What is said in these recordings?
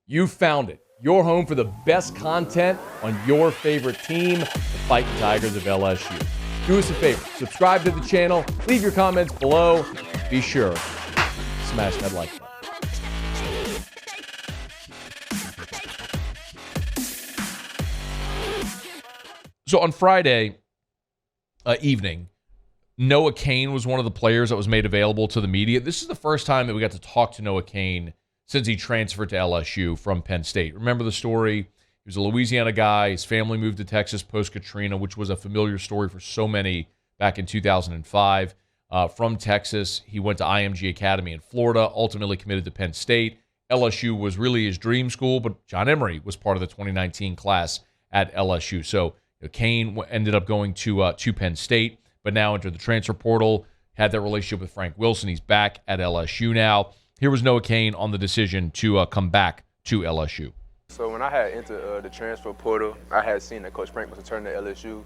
You found it. Your home for the best content on your favorite team, the Fighting Tigers of LSU. Do us a favor. Subscribe to the channel. Leave your comments below. Be sure to smash that like button. So on Friday evening, Noah Cain was one of the players that was made available to the media. This is the first time that we got to talk to Noah Cain since he transferred to LSU from Penn State. Remember the story? He was a Louisiana guy. His family moved to Texas post-Katrina, which was a familiar story for so many back in 2005. From Texas, he went to IMG Academy in Florida, ultimately committed to Penn State. LSU was really his dream school, but John Emery was part of the 2019 class at LSU. So Cain ended up going to Penn State, but now entered the transfer portal, had that relationship with Frank Wilson. He's back at LSU now. Here was Noah Cain on the decision to come back to LSU. So when I had entered the transfer portal, I had seen that Coach Frank was returning to LSU.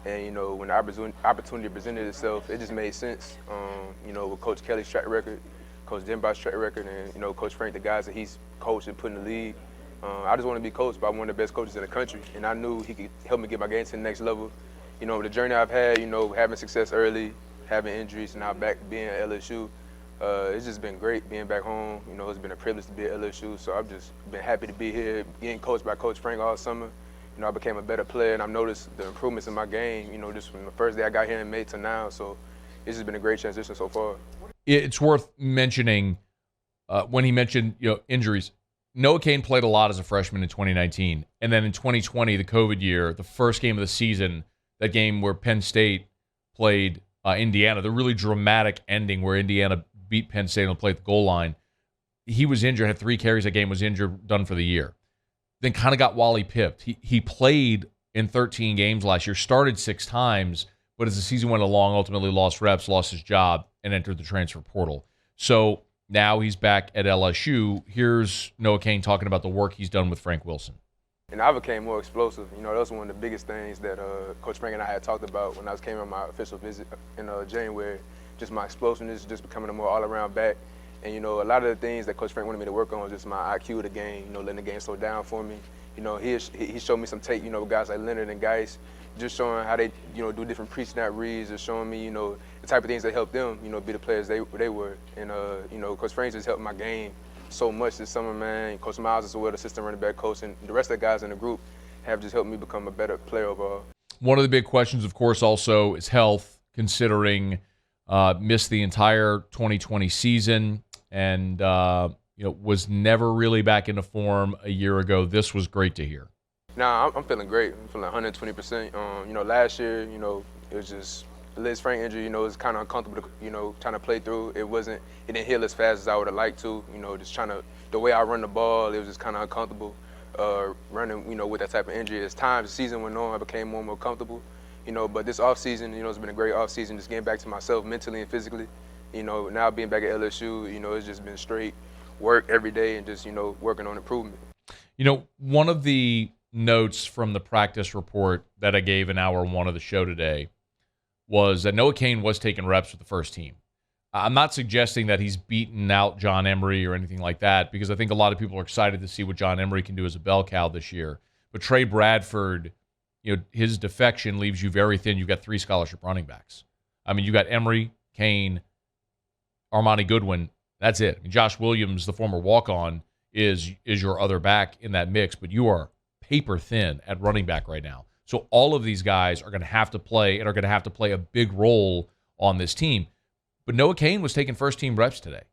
And, when the opportunity presented itself, it just made sense. With Coach Kelly's track record, Coach Denbaugh's track record, and, Coach Frank, the guys that he's coached and put in the league. I just want to be coached by one of the best coaches in the country. And I knew he could help me get my game to the next level. The journey I've had, having success early, having injuries, and now back being at LSU, it's just been great being back home. It's been a privilege to be at LSU, so I've just been happy to be here, getting coached by Coach Frank all summer. I became a better player, and I've noticed the improvements in my game, just from the first day I got here in May to now. So it's just been a great transition so far. It's worth mentioning when he mentioned injuries. Noah Cain played a lot as a freshman in 2019, and then in 2020, the COVID year, the first game of the season, that game where Penn State played Indiana, the really dramatic ending where Indiana beat Penn State and played at the goal line. He was injured, had 3 carries that game, was injured, done for the year. Then kind of got Wally pipped. He played in 13 games last year, started 6 times, but as the season went along, ultimately lost reps, lost his job, and entered the transfer portal. So now he's back at LSU. Here's Noah Cain talking about the work he's done with Frank Wilson. And I became more explosive. That was one of the biggest things that Coach Frank and I had talked about when I came on my official visit in January. Just my explosiveness, just becoming a more all-around back. And, a lot of the things that Coach Frank wanted me to work on was just my IQ of the game, letting the game slow down for me. He showed me some tape, with guys like Leonard and Geis, just showing how they, do different pre-snap reads, and showing me, the type of things that helped them, be the players they were. And, Coach Frank just helped my game so much this summer, man. Coach Miles as well, the assistant running back coach, and the rest of the guys in the group have just helped me become a better player overall. One of the big questions, of course, also is health, considering missed the entire 2020 season and was never really back into form a year ago. This was great to hear. Nah, I'm feeling great. I'm feeling 120%. Last year, it was just the Liz Frank injury. It was kind of uncomfortable to, trying to play through. It didn't heal as fast as I would have liked to. Just the way I run the ball, it was just kind of uncomfortable running, with that type of injury. As the season went on, I became more and more comfortable. But this offseason, it's been a great offseason, just getting back to myself mentally and physically. Now being back at LSU, it's just been straight work every day and just, working on improvement. One of the notes from the practice report that I gave in hour 1 of the show today was that Noah Cain was taking reps with the first team. I'm not suggesting that he's beaten out John Emery or anything like that, because I think a lot of people are excited to see what John Emery can do as a bell cow this year. But Trey Bradford, his defection leaves you very thin. You've got 3 scholarship running backs. I mean, you got Emery, Cain, Armani Goodwin. That's it. I mean, Josh Williams, the former walk-on, is your other back in that mix, but you are paper thin at running back right now. So all of these guys are going to have to play and are going to have to play a big role on this team. But Noah Cain was taking first-team reps today.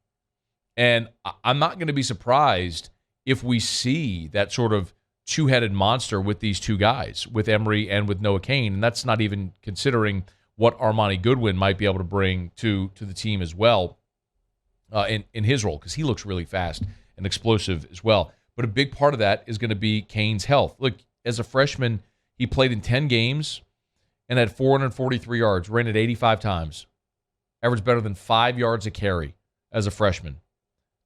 And I'm not going to be surprised if we see that sort of two-headed monster with these 2 guys, with Emery and with Noah Cain. And that's not even considering what Armani Goodwin might be able to bring to the team as well in his role, because he looks really fast and explosive as well. But a big part of that is going to be Cain's health. Look, as a freshman, he played in 10 games and had 443 yards, ran it 85 times, averaged better than 5 yards a carry as a freshman.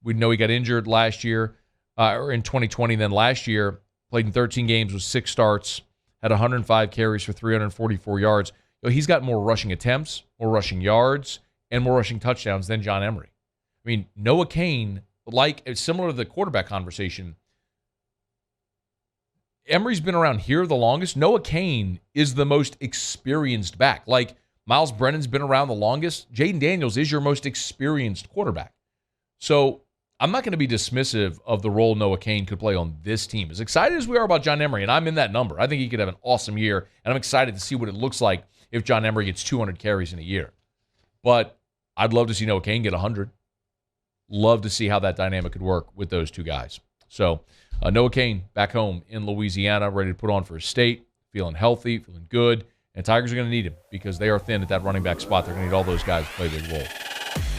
We know he got injured last year, or in 2020, then last year, played in 13 games with 6 starts, had 105 carries for 344 yards. He's got more rushing attempts, more rushing yards, and more rushing touchdowns than John Emery. I mean, Noah Cain, similar to the quarterback conversation, Emery's been around here the longest. Noah Cain is the most experienced back. Like, Miles Brennan's been around the longest. Jaden Daniels is your most experienced quarterback. So I'm not going to be dismissive of the role Noah Cain could play on this team. As excited as we are about John Emery, and I'm in that number, I think he could have an awesome year, and I'm excited to see what it looks like if John Emery gets 200 carries in a year. But I'd love to see Noah Cain get 100. Love to see how that dynamic could work with those two guys. So Noah Cain back home in Louisiana, ready to put on for his state, feeling healthy, feeling good. And Tigers are going to need him because they are thin at that running back spot. They're going to need all those guys to play a big role.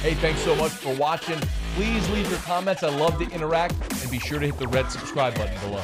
Hey, thanks so much for watching. Please leave your comments. I love to interact. And be sure to hit the red subscribe button below.